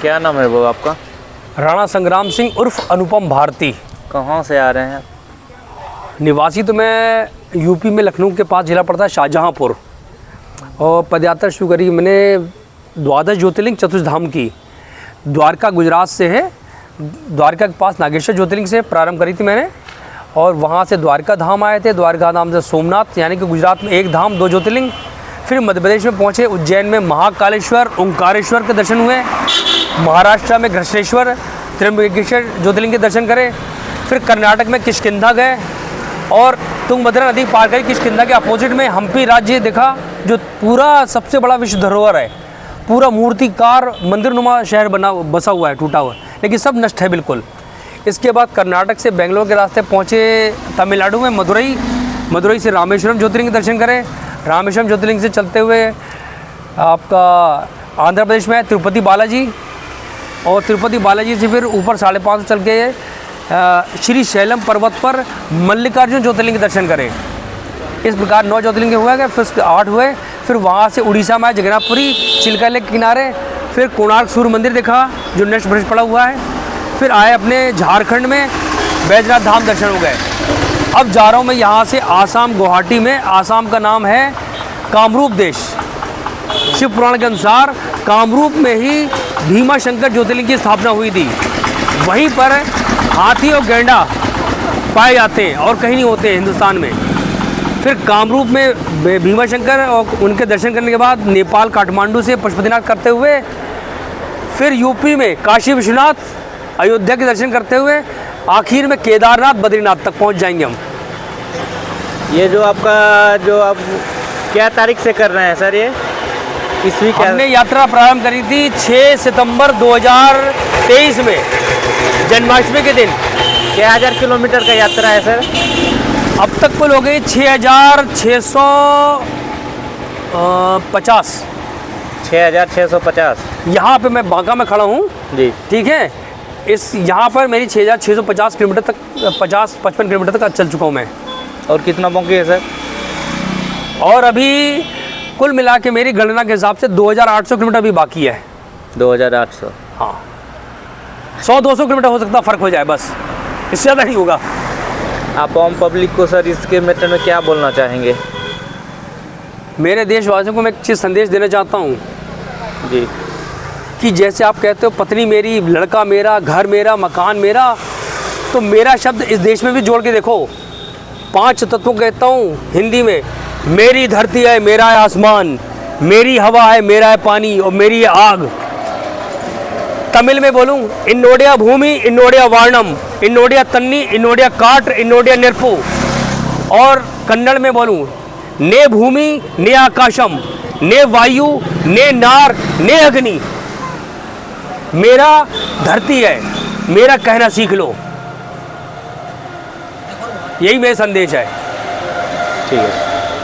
क्या नाम है वो आपका? राणा संग्राम सिंह उर्फ अनुपम भारती। कहाँ से आ रहे हैं? निवासी तो मैं यूपी में लखनऊ के पास जिला पड़ता है शाहजहाँपुर, और पदयात्रा शुरू करी मैंने 12 ज्योतिर्लिंग चतुर्धाम की। द्वारका गुजरात से है, द्वारका के पास नागेश्वर ज्योतिर्लिंग से प्रारंभ करी थी मैंने, और वहाँ से द्वारका धाम आए थे। द्वारका धाम से सोमनाथ, यानी कि गुजरात में 1 धाम 2 ज्योतिर्लिंग। फिर मध्य प्रदेश में पहुँचे, उज्जैन में महाकालेश्वर ओंकारेश्वर के दर्शन हुए। महाराष्ट्र में घृष्णेश्वर त्र्यंबकेश्वर ज्योतिर्लिंग के दर्शन करें। फिर कर्नाटक में किष्किंधा गए और तुंगभद्रा नदी पार करी। किष्किंधा के अपोजिट में हम्पी राज्य देखा, जो पूरा सबसे बड़ा विश्व धरोहर है। पूरा मूर्तिकार मंदिरनुमा शहर बसा हुआ है, टूटा हुआ, लेकिन सब नष्ट है बिल्कुल। इसके बाद कर्नाटक से बेंगलोर के रास्ते पहुँचे तमिलनाडु में मदुरई से रामेश्वरम ज्योतिर्लिंग के दर्शन करें। रामेश्वरम ज्योतिर्लिंग से चलते हुए आपका आंध्र प्रदेश में तिरुपति बालाजी, और तिरुपति बालाजी से फिर ऊपर 550 चल के श्री शैलम पर्वत पर मल्लिकार्जुन ज्योतिर्लिंग के दर्शन करें। इस प्रकार 9 ज्योतिर्लिंग हुआ गया, फिर 8 हुए। फिर वहाँ से उड़ीसा में जगन्नाथपुरी चिल्का लेक के किनारे, फिर कोणार्क सूर्य मंदिर देखा जो नष्ट भ्रष्ट पड़ा हुआ है। फिर आए अपने झारखंड में, बैजनाथ धाम दर्शन हो गए। अब जा रहा हूँ मैं यहाँ से आसाम, गुवाहाटी में। आसाम का नाम है कामरूप देश। शिव पुराण के अनुसार कामरूप में ही भीमा शंकर ज्योतिर्लिंग की स्थापना हुई थी। वहीं पर हाथी और गैंडा पाए जाते हैं और कहीं नहीं होते हिंदुस्तान में। फिर कामरूप में भीमा शंकर और उनके दर्शन करने के बाद नेपाल काठमांडू से पशुपतिनाथ करते हुए, फिर यूपी में काशी विश्वनाथ, अयोध्या के दर्शन करते हुए आखिर में केदारनाथ बद्रीनाथ तक पहुंच जाएंगे हम। ये जो आप क्या तारीख से कर रहे हैं सर? ये ईस्वी क्या? हमने यात्रा प्रारंभ करी थी 6 सितंबर 2023 में, जन्माष्टमी के दिन। क्या 1000 किलोमीटर का यात्रा है सर? अब तक कुल हो गई 6650। 6650। यहाँ पे मैं बांका में खड़ा हूँ जी, ठीक है। इस यहाँ पर मेरी 6650 किलोमीटर तक, 50-55 किलोमीटर तक चल चुका हूँ मैं। और कितना बाकी है सर? और अभी कुल मिला के मेरी गणना के हिसाब से 2800 किलोमीटर भी बाकी है। 2800। हाँ, 100-200 किलोमीटर हो सकता फ़र्क हो जाए, बस इससे ज़्यादा नहीं होगा। आप आम पब्लिक को सर इसके मैटर में क्या बोलना चाहेंगे? मेरे देशवासियों को मैं एक चीज़ संदेश देना चाहता हूँ जी, कि जैसे आप कहते हो पत्नी मेरी, लड़का मेरा, घर मेरा, मकान मेरा, तो मेरा शब्द इस देश में भी जोड़ के देखो। 5 तत्वों कहता हूँ हिंदी में। मेरी धरती है, मेरा है आसमान, मेरी हवा है, मेरा है पानी, और मेरी है आग। तमिल में बोलूँ, इन्नोडिया भूमि, इन्नोडिया वार्णम, इन्नोडिया तन्नी, इन्नोडिया काट, इन्नोडिया निर्पु। और कन्नड़ में बोलूँ, ने भूमि ने आकाशम, ने वायु ने नार ने अग्नि। मेरा धरती है, मेरा कहना सीख लो। यही मेरा संदेश है। ठीक है।